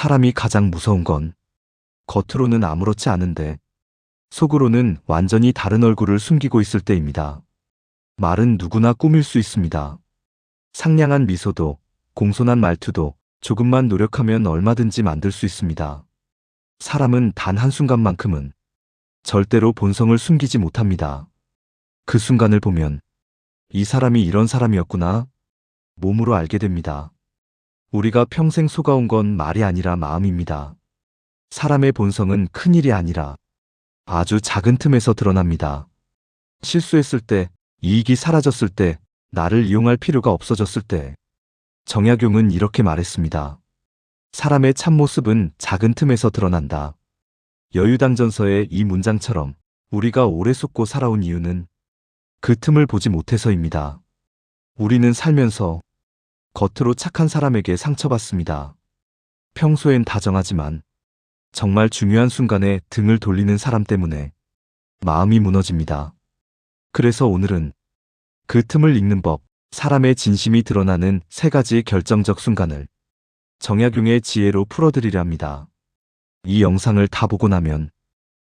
사람이 가장 무서운 건 겉으로는 아무렇지 않은데 속으로는 완전히 다른 얼굴을 숨기고 있을 때입니다. 말은 누구나 꾸밀 수 있습니다. 상냥한 미소도, 공손한 말투도 조금만 노력하면 얼마든지 만들 수 있습니다. 사람은 단 한순간만큼은 절대로 본성을 숨기지 못합니다. 그 순간을 보면 이 사람이 이런 사람이었구나 몸으로 알게 됩니다. 우리가 평생 속아온 건 말이 아니라 마음입니다. 사람의 본성은 큰일이 아니라 아주 작은 틈에서 드러납니다. 실수했을 때, 이익이 사라졌을 때, 나를 이용할 필요가 없어졌을 때. 정약용은 이렇게 말했습니다. 사람의 참모습은 작은 틈에서 드러난다. 여유당전서의 이 문장처럼 우리가 오래 속고 살아온 이유는 그 틈을 보지 못해서입니다. 우리는 살면서 겉으로 착한 사람에게 상처받습니다. 평소엔 다정하지만 정말 중요한 순간에 등을 돌리는 사람 때문에 마음이 무너집니다. 그래서 오늘은 그 틈을 읽는 법, 사람의 진심이 드러나는 3가지 결정적 순간을 정약용의 지혜로 풀어드리려 합니다. 이 영상을 다 보고 나면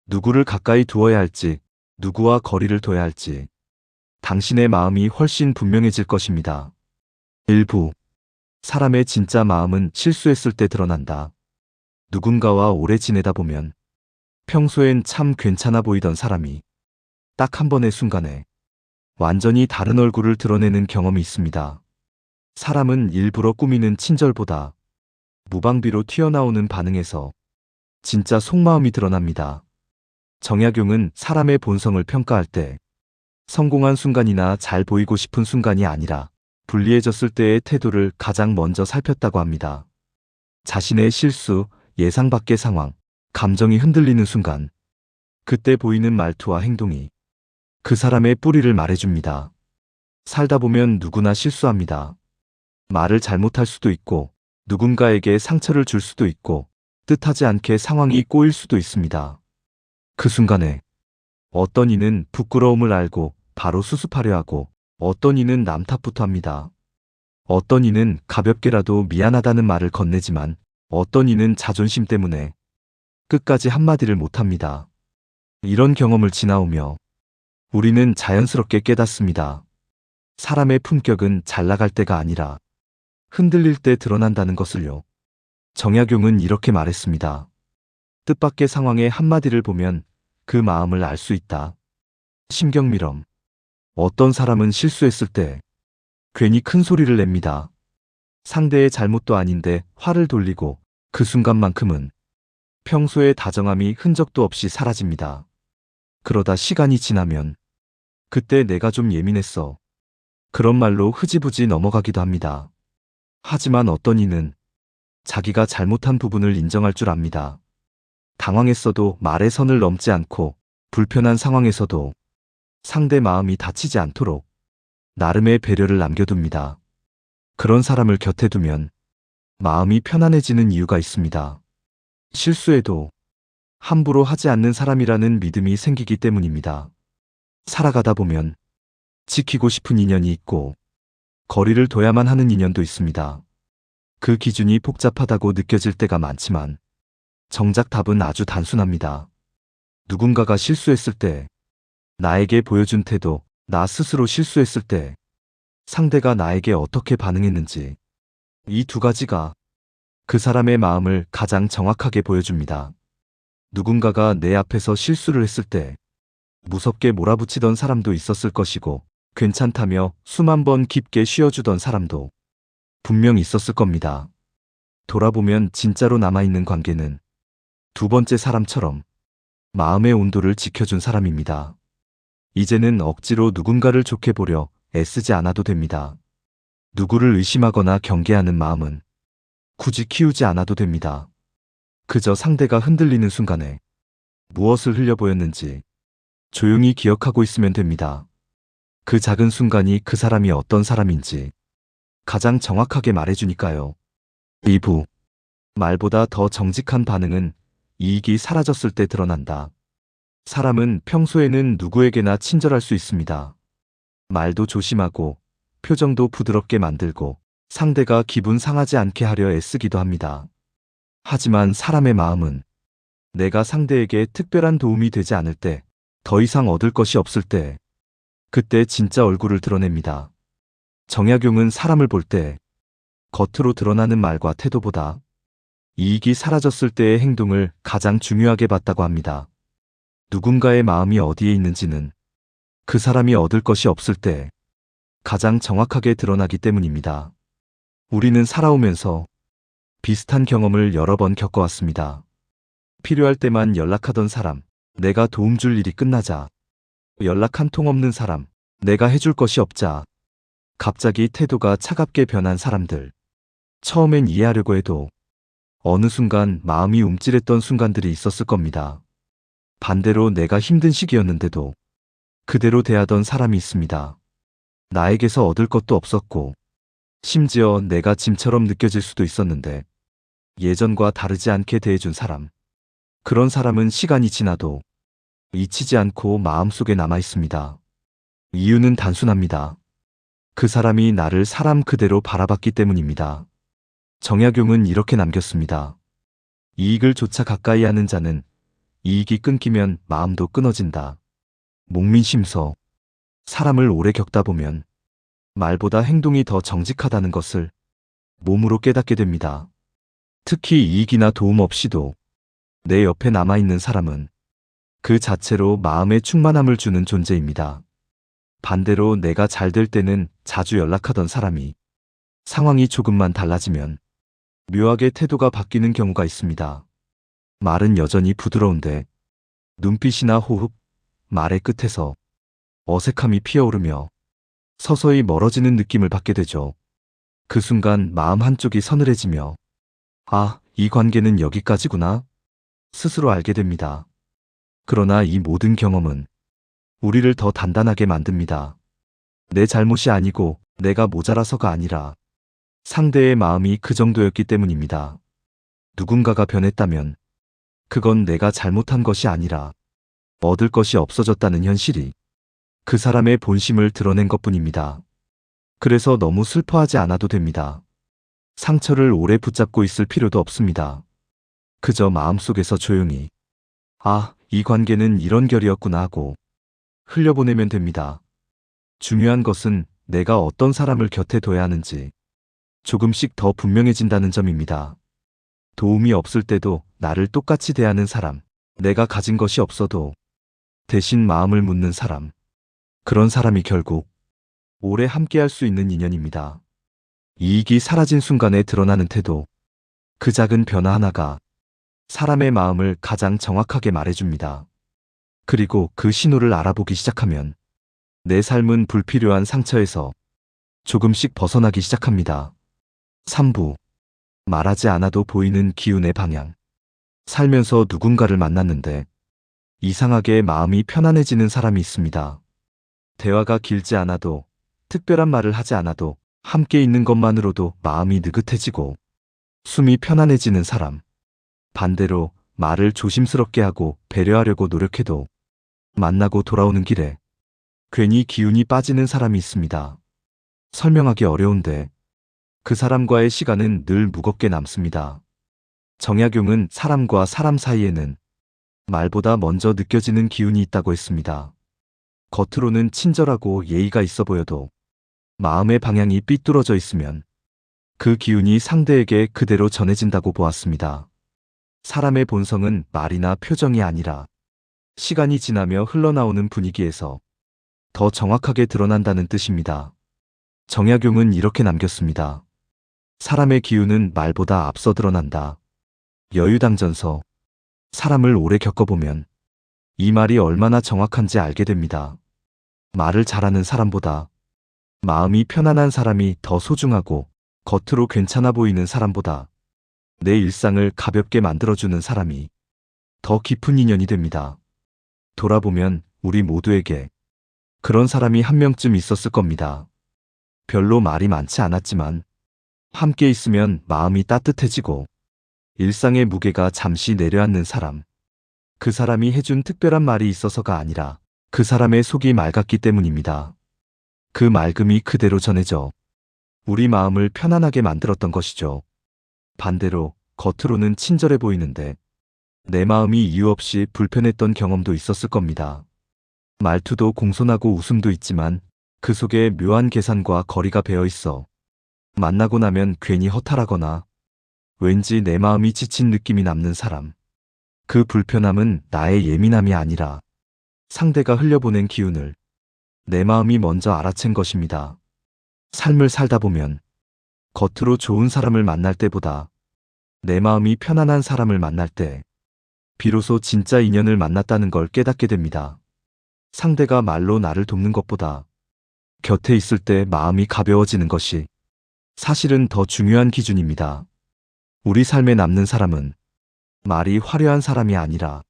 누구를 가까이 두어야 할지, 누구와 거리를 둬야 할지 당신의 마음이 훨씬 분명해질 것입니다. 일부 사람의 진짜 마음은 실수했을 때 드러난다. 누군가와 오래 지내다 보면 평소엔 참 괜찮아 보이던 사람이 딱 한 번의 순간에 완전히 다른 얼굴을 드러내는 경험이 있습니다. 사람은 일부러 꾸미는 친절보다 무방비로 튀어나오는 반응에서 진짜 속마음이 드러납니다. 정약용은 사람의 본성을 평가할 때 성공한 순간이나 잘 보이고 싶은 순간이 아니라 불리해졌을 때의 태도를 가장 먼저 살폈다고 합니다. 자신의 실수, 예상 밖의 상황, 감정이 흔들리는 순간, 그때 보이는 말투와 행동이 그 사람의 뿌리를 말해줍니다. 살다 보면 누구나 실수합니다. 말을 잘못할 수도 있고, 누군가에게 상처를 줄 수도 있고, 뜻하지 않게 상황이 꼬일 수도 있습니다. 그 순간에 어떤 이는 부끄러움을 알고 바로 수습하려 하고, 어떤 이는 남 탓부터 합니다. 어떤 이는 가볍게라도 미안하다는 말을 건네지만 어떤 이는 자존심 때문에 끝까지 한마디를 못합니다. 이런 경험을 지나오며 우리는 자연스럽게 깨닫습니다. 사람의 품격은 잘 나갈 때가 아니라 흔들릴 때 드러난다는 것을요. 정약용은 이렇게 말했습니다. 뜻밖의 상황의 한마디를 보면 그 마음을 알 수 있다. 심경미럼. 어떤 사람은 실수했을 때 괜히 큰 소리를 냅니다. 상대의 잘못도 아닌데 화를 돌리고 그 순간만큼은 평소의 다정함이 흔적도 없이 사라집니다. 그러다 시간이 지나면 그때 내가 좀 예민했어. 그런 말로 흐지부지 넘어가기도 합니다. 하지만 어떤 이는 자기가 잘못한 부분을 인정할 줄 압니다. 당황했어도 말의 선을 넘지 않고 불편한 상황에서도 상대 마음이 다치지 않도록 나름의 배려를 남겨둡니다. 그런 사람을 곁에 두면 마음이 편안해지는 이유가 있습니다. 실수해도 함부로 하지 않는 사람이라는 믿음이 생기기 때문입니다. 살아가다 보면 지키고 싶은 인연이 있고 거리를 둬야만 하는 인연도 있습니다. 그 기준이 복잡하다고 느껴질 때가 많지만 정작 답은 아주 단순합니다. 누군가가 실수했을 때 나에게 보여준 태도, 나 스스로 실수했을 때 상대가 나에게 어떻게 반응했는지 이 2가지가 그 사람의 마음을 가장 정확하게 보여줍니다. 누군가가 내 앞에서 실수를 했을 때 무섭게 몰아붙이던 사람도 있었을 것이고 괜찮다며 수만 번 깊게 쉬어주던 사람도 분명 있었을 겁니다. 돌아보면 진짜로 남아있는 관계는 2번째 사람처럼 마음의 온도를 지켜준 사람입니다. 이제는 억지로 누군가를 좋게 보려 애쓰지 않아도 됩니다. 누구를 의심하거나 경계하는 마음은 굳이 키우지 않아도 됩니다. 그저 상대가 흔들리는 순간에 무엇을 흘려보였는지 조용히 기억하고 있으면 됩니다. 그 작은 순간이 그 사람이 어떤 사람인지 가장 정확하게 말해주니까요. 2부. 말보다 더 정직한 반응은 이익이 사라졌을 때 드러난다. 사람은 평소에는 누구에게나 친절할 수 있습니다. 말도 조심하고 표정도 부드럽게 만들고 상대가 기분 상하지 않게 하려 애쓰기도 합니다. 하지만 사람의 마음은 내가 상대에게 특별한 도움이 되지 않을 때, 더 이상 얻을 것이 없을 때, 그때 진짜 얼굴을 드러냅니다. 정약용은 사람을 볼 때 겉으로 드러나는 말과 태도보다 이익이 사라졌을 때의 행동을 가장 중요하게 봤다고 합니다. 누군가의 마음이 어디에 있는지는 그 사람이 얻을 것이 없을 때 가장 정확하게 드러나기 때문입니다. 우리는 살아오면서 비슷한 경험을 여러 번 겪어왔습니다. 필요할 때만 연락하던 사람, 내가 도움 줄 일이 끝나자 연락 한 통 없는 사람, 내가 해줄 것이 없자 갑자기 태도가 차갑게 변한 사람들. 처음엔 이해하려고 해도 어느 순간 마음이 움찔했던 순간들이 있었을 겁니다. 반대로 내가 힘든 시기였는데도 그대로 대하던 사람이 있습니다. 나에게서 얻을 것도 없었고 심지어 내가 짐처럼 느껴질 수도 있었는데 예전과 다르지 않게 대해준 사람. 그런 사람은 시간이 지나도 잊히지 않고 마음속에 남아 있습니다. 이유는 단순합니다. 그 사람이 나를 사람 그대로 바라봤기 때문입니다. 정약용은 이렇게 남겼습니다. 이익을 조차 가까이 하는 자는 이익이 끊기면 마음도 끊어진다. 목민심서. 사람을 오래 겪다 보면 말보다 행동이 더 정직하다는 것을 몸으로 깨닫게 됩니다. 특히 이익이나 도움 없이도 내 옆에 남아있는 사람은 그 자체로 마음의 충만함을 주는 존재입니다. 반대로 내가 잘 될 때는 자주 연락하던 사람이 상황이 조금만 달라지면 묘하게 태도가 바뀌는 경우가 있습니다. 말은 여전히 부드러운데 눈빛이나 호흡, 말의 끝에서 어색함이 피어오르며 서서히 멀어지는 느낌을 받게 되죠. 그 순간 마음 한쪽이 서늘해지며 아, 이 관계는 여기까지구나 스스로 알게 됩니다. 그러나 이 모든 경험은 우리를 더 단단하게 만듭니다. 내 잘못이 아니고 내가 모자라서가 아니라 상대의 마음이 그 정도였기 때문입니다. 누군가가 변했다면 그건 내가 잘못한 것이 아니라 얻을 것이 없어졌다는 현실이 그 사람의 본심을 드러낸 것뿐입니다. 그래서 너무 슬퍼하지 않아도 됩니다. 상처를 오래 붙잡고 있을 필요도 없습니다. 그저 마음속에서 조용히 아, 이 관계는 이런 결이었구나 하고 흘려보내면 됩니다. 중요한 것은 내가 어떤 사람을 곁에 둬야 하는지 조금씩 더 분명해진다는 점입니다. 도움이 없을 때도 나를 똑같이 대하는 사람, 내가 가진 것이 없어도 대신 마음을 묻는 사람, 그런 사람이 결국 오래 함께할 수 있는 인연입니다. 이익이 사라진 순간에 드러나는 태도, 그 작은 변화 하나가 사람의 마음을 가장 정확하게 말해줍니다. 그리고 그 신호를 알아보기 시작하면 내 삶은 불필요한 상처에서 조금씩 벗어나기 시작합니다. 3부. 말하지 않아도 보이는 기운의 방향. 살면서 누군가를 만났는데 이상하게 마음이 편안해지는 사람이 있습니다. 대화가 길지 않아도, 특별한 말을 하지 않아도 함께 있는 것만으로도 마음이 느긋해지고 숨이 편안해지는 사람. 반대로 말을 조심스럽게 하고 배려하려고 노력해도 만나고 돌아오는 길에 괜히 기운이 빠지는 사람이 있습니다. 설명하기 어려운데 그 사람과의 시간은 늘 무겁게 남습니다. 정약용은 사람과 사람 사이에는 말보다 먼저 느껴지는 기운이 있다고 했습니다. 겉으로는 친절하고 예의가 있어 보여도 마음의 방향이 삐뚤어져 있으면 그 기운이 상대에게 그대로 전해진다고 보았습니다. 사람의 본성은 말이나 표정이 아니라 시간이 지나며 흘러나오는 분위기에서 더 정확하게 드러난다는 뜻입니다. 정약용은 이렇게 남겼습니다. 사람의 기운은 말보다 앞서 드러난다. 여유당전서. 사람을 오래 겪어보면 이 말이 얼마나 정확한지 알게 됩니다. 말을 잘하는 사람보다 마음이 편안한 사람이 더 소중하고 겉으로 괜찮아 보이는 사람보다 내 일상을 가볍게 만들어주는 사람이 더 깊은 인연이 됩니다. 돌아보면 우리 모두에게 그런 사람이 한 명쯤 있었을 겁니다. 별로 말이 많지 않았지만 함께 있으면 마음이 따뜻해지고 일상의 무게가 잠시 내려앉는 사람. 그 사람이 해준 특별한 말이 있어서가 아니라 그 사람의 속이 맑았기 때문입니다. 그 맑음이 그대로 전해져 우리 마음을 편안하게 만들었던 것이죠. 반대로 겉으로는 친절해 보이는데 내 마음이 이유 없이 불편했던 경험도 있었을 겁니다. 말투도 공손하고 웃음도 있지만 그 속에 묘한 계산과 거리가 배어 있어 만나고 나면 괜히 허탈하거나 왠지 내 마음이 지친 느낌이 남는 사람. 그 불편함은 나의 예민함이 아니라 상대가 흘려보낸 기운을 내 마음이 먼저 알아챈 것입니다. 삶을 살다 보면 겉으로 좋은 사람을 만날 때보다 내 마음이 편안한 사람을 만날 때 비로소 진짜 인연을 만났다는 걸 깨닫게 됩니다. 상대가 말로 나를 돕는 것보다 곁에 있을 때 마음이 가벼워지는 것이 사실은 더 중요한 기준입니다. 우리 삶에 남는 사람은 말이 화려한 사람이 아니라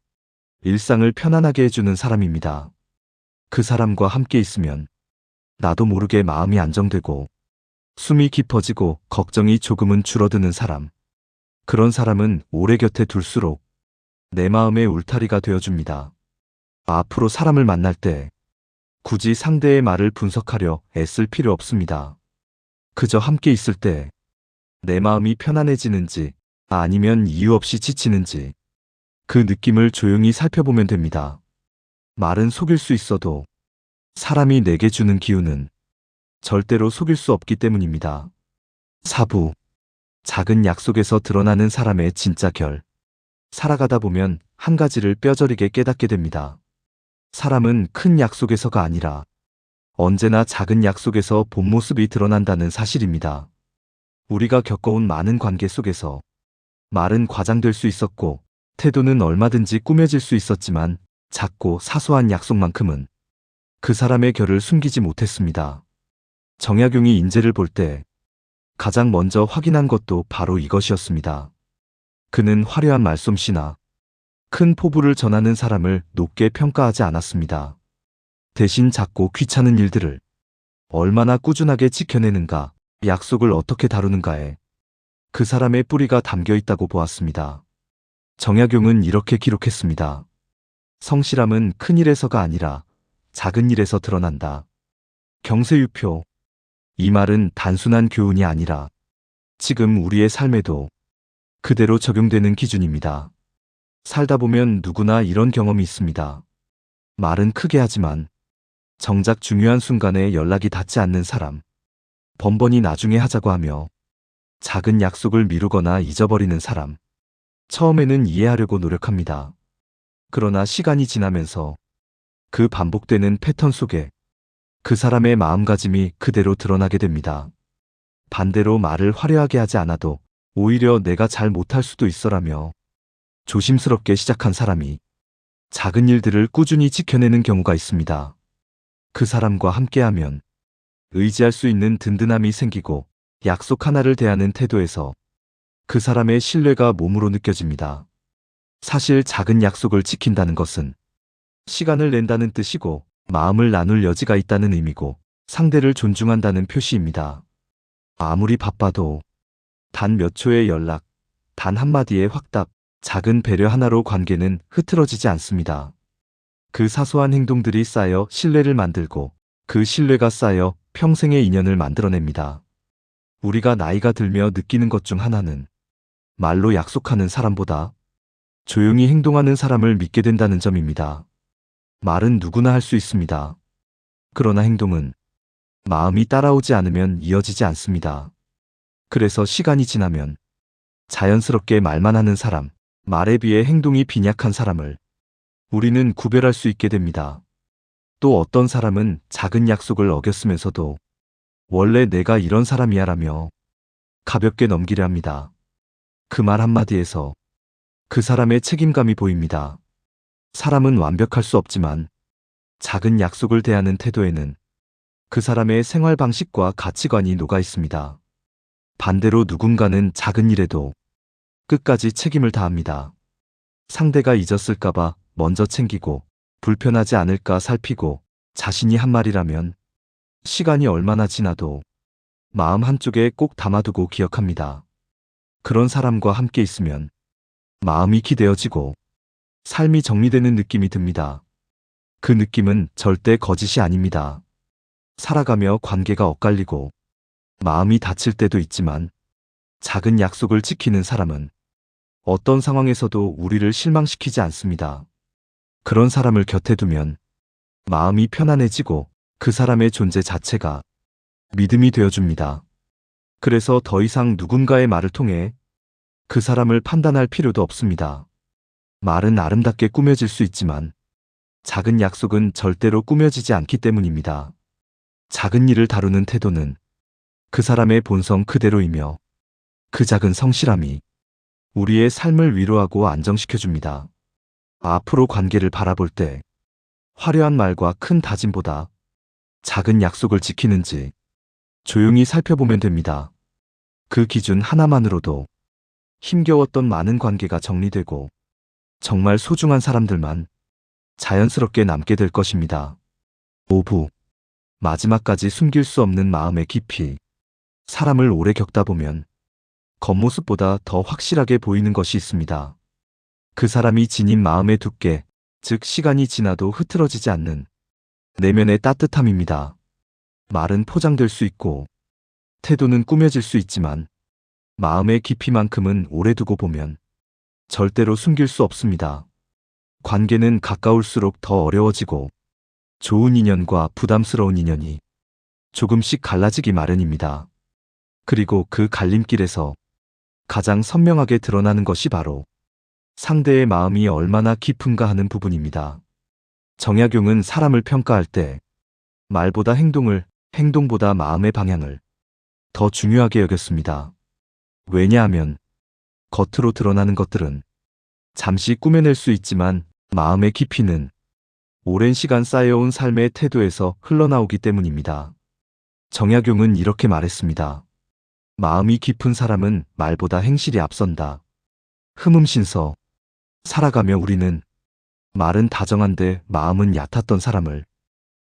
일상을 편안하게 해주는 사람입니다. 그 사람과 함께 있으면 나도 모르게 마음이 안정되고 숨이 깊어지고 걱정이 조금은 줄어드는 사람. 그런 사람은 오래 곁에 둘수록 내 마음의 울타리가 되어줍니다. 앞으로 사람을 만날 때 굳이 상대의 말을 분석하려 애쓸 필요 없습니다. 그저 함께 있을 때 내 마음이 편안해지는지 아니면 이유 없이 지치는지 그 느낌을 조용히 살펴보면 됩니다. 말은 속일 수 있어도 사람이 내게 주는 기운은 절대로 속일 수 없기 때문입니다. 4부. 작은 약속에서 드러나는 사람의 진짜 결. 살아가다 보면 한 가지를 뼈저리게 깨닫게 됩니다. 사람은 큰 약속에서가 아니라 언제나 작은 약속에서 본 모습이 드러난다는 사실입니다. 우리가 겪어온 많은 관계 속에서 말은 과장될 수 있었고 태도는 얼마든지 꾸며질 수 있었지만 작고 사소한 약속만큼은 그 사람의 결을 숨기지 못했습니다. 정약용이 인재를 볼 때 가장 먼저 확인한 것도 바로 이것이었습니다. 그는 화려한 말솜씨나 큰 포부를 전하는 사람을 높게 평가하지 않았습니다. 대신 작고 귀찮은 일들을 얼마나 꾸준하게 지켜내는가, 약속을 어떻게 다루는가에 그 사람의 뿌리가 담겨 있다고 보았습니다. 정약용은 이렇게 기록했습니다. 성실함은 큰 일에서가 아니라 작은 일에서 드러난다. 경세유표. 이 말은 단순한 교훈이 아니라 지금 우리의 삶에도 그대로 적용되는 기준입니다. 살다 보면 누구나 이런 경험이 있습니다. 말은 크게 하지만 정작 중요한 순간에 연락이 닿지 않는 사람. 번번이 나중에 하자고 하며 작은 약속을 미루거나 잊어버리는 사람. 처음에는 이해하려고 노력합니다. 그러나 시간이 지나면서 그 반복되는 패턴 속에 그 사람의 마음가짐이 그대로 드러나게 됩니다. 반대로 말을 화려하게 하지 않아도 오히려 내가 잘 못할 수도 있어라며 조심스럽게 시작한 사람이 작은 일들을 꾸준히 지켜내는 경우가 있습니다. 그 사람과 함께하면 의지할 수 있는 든든함이 생기고 약속 하나를 대하는 태도에서 그 사람의 신뢰가 몸으로 느껴집니다. 사실 작은 약속을 지킨다는 것은 시간을 낸다는 뜻이고 마음을 나눌 여지가 있다는 의미고 상대를 존중한다는 표시입니다. 아무리 바빠도 단 몇 초의 연락, 단 한마디의 확답, 작은 배려 하나로 관계는 흐트러지지 않습니다. 그 사소한 행동들이 쌓여 신뢰를 만들고 그 신뢰가 쌓여 평생의 인연을 만들어냅니다. 우리가 나이가 들며 느끼는 것 중 하나는 말로 약속하는 사람보다 조용히 행동하는 사람을 믿게 된다는 점입니다. 말은 누구나 할 수 있습니다. 그러나 행동은 마음이 따라오지 않으면 이어지지 않습니다. 그래서 시간이 지나면 자연스럽게 말만 하는 사람, 말에 비해 행동이 빈약한 사람을 우리는 구별할 수 있게 됩니다. 또 어떤 사람은 작은 약속을 어겼으면서도 원래 내가 이런 사람이야 라며 가볍게 넘기려 합니다. 그 말 한마디에서 그 사람의 책임감이 보입니다. 사람은 완벽할 수 없지만 작은 약속을 대하는 태도에는 그 사람의 생활 방식과 가치관이 녹아 있습니다. 반대로 누군가는 작은 일에도 끝까지 책임을 다합니다. 상대가 잊었을까봐 먼저 챙기고 불편하지 않을까 살피고 자신이 한 말이라면 시간이 얼마나 지나도 마음 한쪽에 꼭 담아두고 기억합니다. 그런 사람과 함께 있으면 마음이 기대어지고 삶이 정리되는 느낌이 듭니다. 그 느낌은 절대 거짓이 아닙니다. 살아가며 관계가 엇갈리고 마음이 다칠 때도 있지만 작은 약속을 지키는 사람은 어떤 상황에서도 우리를 실망시키지 않습니다. 그런 사람을 곁에 두면 마음이 편안해지고 그 사람의 존재 자체가 믿음이 되어줍니다. 그래서 더 이상 누군가의 말을 통해 그 사람을 판단할 필요도 없습니다. 말은 아름답게 꾸며질 수 있지만 작은 약속은 절대로 꾸며지지 않기 때문입니다. 작은 일을 다루는 태도는 그 사람의 본성 그대로이며 그 작은 성실함이 우리의 삶을 위로하고 안정시켜줍니다. 앞으로 관계를 바라볼 때 화려한 말과 큰 다짐보다 작은 약속을 지키는지 조용히 살펴보면 됩니다. 그 기준 하나만으로도 힘겨웠던 많은 관계가 정리되고 정말 소중한 사람들만 자연스럽게 남게 될 것입니다. 5부. 마지막까지 숨길 수 없는 마음의 깊이. 사람을 오래 겪다 보면 겉모습보다 더 확실하게 보이는 것이 있습니다. 그 사람이 지닌 마음의 두께, 즉 시간이 지나도 흐트러지지 않는 내면의 따뜻함입니다. 말은 포장될 수 있고 태도는 꾸며질 수 있지만 마음의 깊이만큼은 오래 두고 보면 절대로 숨길 수 없습니다. 관계는 가까울수록 더 어려워지고 좋은 인연과 부담스러운 인연이 조금씩 갈라지기 마련입니다. 그리고 그 갈림길에서 가장 선명하게 드러나는 것이 바로 상대의 마음이 얼마나 깊은가 하는 부분입니다. 정약용은 사람을 평가할 때 말보다 행동을, 행동보다 마음의 방향을 더 중요하게 여겼습니다. 왜냐하면 겉으로 드러나는 것들은 잠시 꾸며낼 수 있지만 마음의 깊이는 오랜 시간 쌓여온 삶의 태도에서 흘러나오기 때문입니다. 정약용은 이렇게 말했습니다. 마음이 깊은 사람은 말보다 행실이 앞선다. 흠음신서. 살아가며 우리는 말은 다정한데 마음은 얕았던 사람을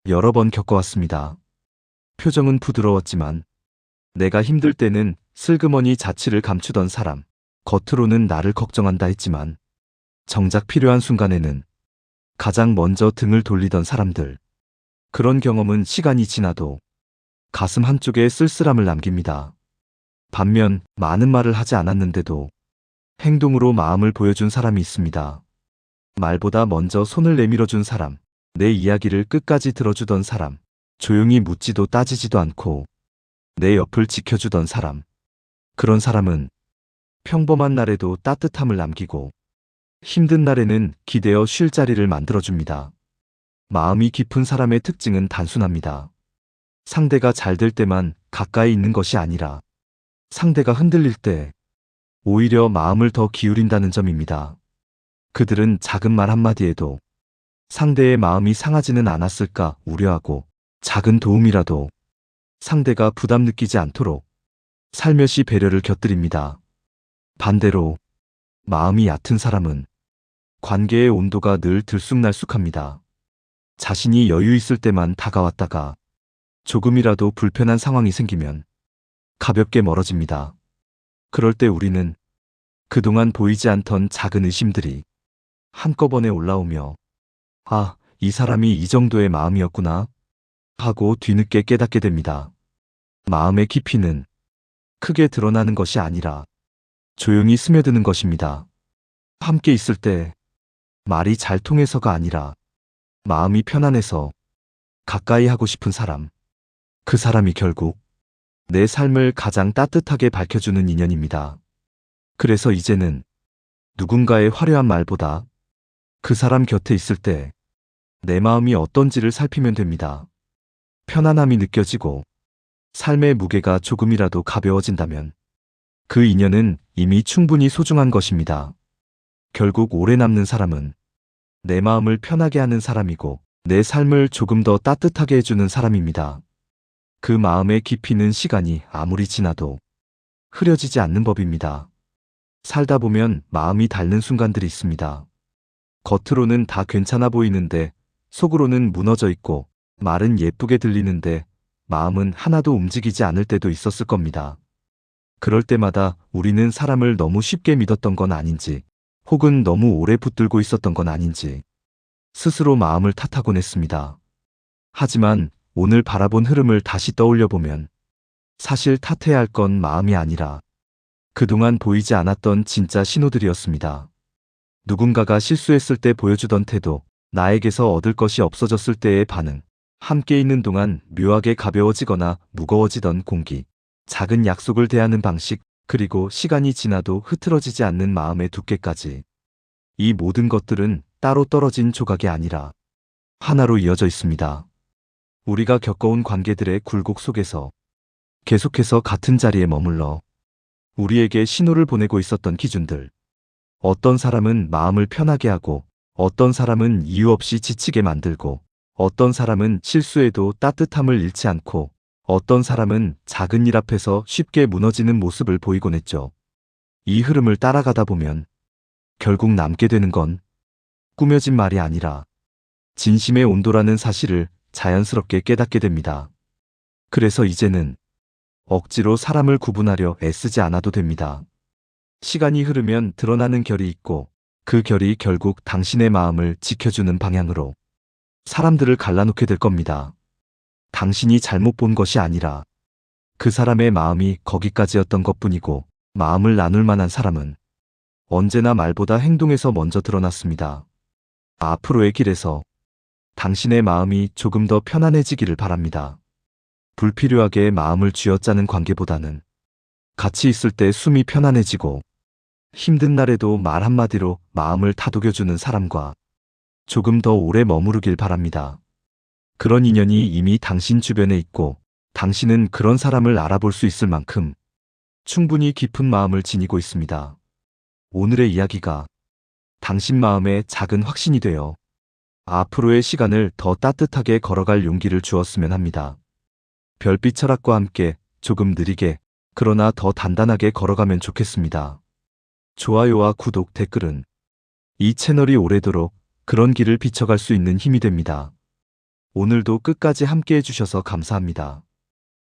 여러 번 겪어왔습니다. 표정은 부드러웠지만 내가 힘들 때는 슬그머니 자취를 감추던 사람, 겉으로는 나를 걱정한다 했지만 정작 필요한 순간에는 가장 먼저 등을 돌리던 사람들. 그런 경험은 시간이 지나도 가슴 한쪽에 쓸쓸함을 남깁니다. 반면 많은 말을 하지 않았는데도 행동으로 마음을 보여준 사람이 있습니다. 말보다 먼저 손을 내밀어준 사람, 내 이야기를 끝까지 들어주던 사람, 조용히 묻지도 따지지도 않고 내 옆을 지켜주던 사람. 그런 사람은 평범한 날에도 따뜻함을 남기고 힘든 날에는 기대어 쉴 자리를 만들어줍니다. 마음이 깊은 사람의 특징은 단순합니다. 상대가 잘 될 때만 가까이 있는 것이 아니라 상대가 흔들릴 때 오히려 마음을 더 기울인다는 점입니다. 그들은 작은 말 한마디에도 상대의 마음이 상하지는 않았을까 우려하고 작은 도움이라도 상대가 부담 느끼지 않도록 살며시 배려를 곁들입니다. 반대로 마음이 얕은 사람은 관계의 온도가 늘 들쑥날쑥합니다. 자신이 여유 있을 때만 다가왔다가 조금이라도 불편한 상황이 생기면 가볍게 멀어집니다. 그럴 때 우리는 그동안 보이지 않던 작은 의심들이 한꺼번에 올라오며 아, 이 사람이 이 정도의 마음이었구나 하고 뒤늦게 깨닫게 됩니다. 마음의 깊이는 크게 드러나는 것이 아니라 조용히 스며드는 것입니다. 함께 있을 때 말이 잘 통해서가 아니라 마음이 편안해서 가까이 하고 싶은 사람. 그 사람이 결국 내 삶을 가장 따뜻하게 밝혀주는 인연입니다. 그래서 이제는 누군가의 화려한 말보다 그 사람 곁에 있을 때 내 마음이 어떤지를 살피면 됩니다. 편안함이 느껴지고 삶의 무게가 조금이라도 가벼워진다면 그 인연은 이미 충분히 소중한 것입니다. 결국 오래 남는 사람은 내 마음을 편하게 하는 사람이고 내 삶을 조금 더 따뜻하게 해주는 사람입니다. 그 마음의 깊이는 시간이 아무리 지나도 흐려지지 않는 법입니다. 살다 보면 마음이 닳는 순간들이 있습니다. 겉으로는 다 괜찮아 보이는데 속으로는 무너져 있고 말은 예쁘게 들리는데 마음은 하나도 움직이지 않을 때도 있었을 겁니다. 그럴 때마다 우리는 사람을 너무 쉽게 믿었던 건 아닌지 혹은 너무 오래 붙들고 있었던 건 아닌지 스스로 마음을 탓하곤 했습니다. 하지만 오늘 바라본 흐름을 다시 떠올려 보면 사실 탓해야 할 건 마음이 아니라 그동안 보이지 않았던 진짜 신호들이었습니다. 누군가가 실수했을 때 보여주던 태도, 나에게서 얻을 것이 없어졌을 때의 반응, 함께 있는 동안 묘하게 가벼워지거나 무거워지던 공기, 작은 약속을 대하는 방식, 그리고 시간이 지나도 흐트러지지 않는 마음의 두께까지. 이 모든 것들은 따로 떨어진 조각이 아니라 하나로 이어져 있습니다. 우리가 겪어온 관계들의 굴곡 속에서 계속해서 같은 자리에 머물러 우리에게 신호를 보내고 있었던 기준들. 어떤 사람은 마음을 편하게 하고, 어떤 사람은 이유 없이 지치게 만들고, 어떤 사람은 실수에도 따뜻함을 잃지 않고, 어떤 사람은 작은 일 앞에서 쉽게 무너지는 모습을 보이곤 했죠. 이 흐름을 따라가다 보면 결국 남게 되는 건 꾸며진 말이 아니라 진심의 온도라는 사실을 자연스럽게 깨닫게 됩니다. 그래서 이제는 억지로 사람을 구분하려 애쓰지 않아도 됩니다. 시간이 흐르면 드러나는 결이 있고 그 결이 결국 당신의 마음을 지켜주는 방향으로 사람들을 갈라놓게 될 겁니다. 당신이 잘못 본 것이 아니라 그 사람의 마음이 거기까지였던 것뿐이고 마음을 나눌 만한 사람은 언제나 말보다 행동에서 먼저 드러났습니다. 앞으로의 길에서 당신의 마음이 조금 더 편안해지기를 바랍니다. 불필요하게 마음을 쥐어짜는 관계보다는 같이 있을 때 숨이 편안해지고 힘든 날에도 말 한마디로 마음을 다독여주는 사람과 조금 더 오래 머무르길 바랍니다. 그런 인연이 이미 당신 주변에 있고 당신은 그런 사람을 알아볼 수 있을 만큼 충분히 깊은 마음을 지니고 있습니다. 오늘의 이야기가 당신 마음에 작은 확신이 되어 앞으로의 시간을 더 따뜻하게 걸어갈 용기를 주었으면 합니다. 별빛 철학과 함께 조금 느리게 그러나 더 단단하게 걸어가면 좋겠습니다. 좋아요와 구독, 댓글은 이 채널이 오래도록 그런 길을 비춰갈 수 있는 힘이 됩니다. 오늘도 끝까지 함께 해주셔서 감사합니다.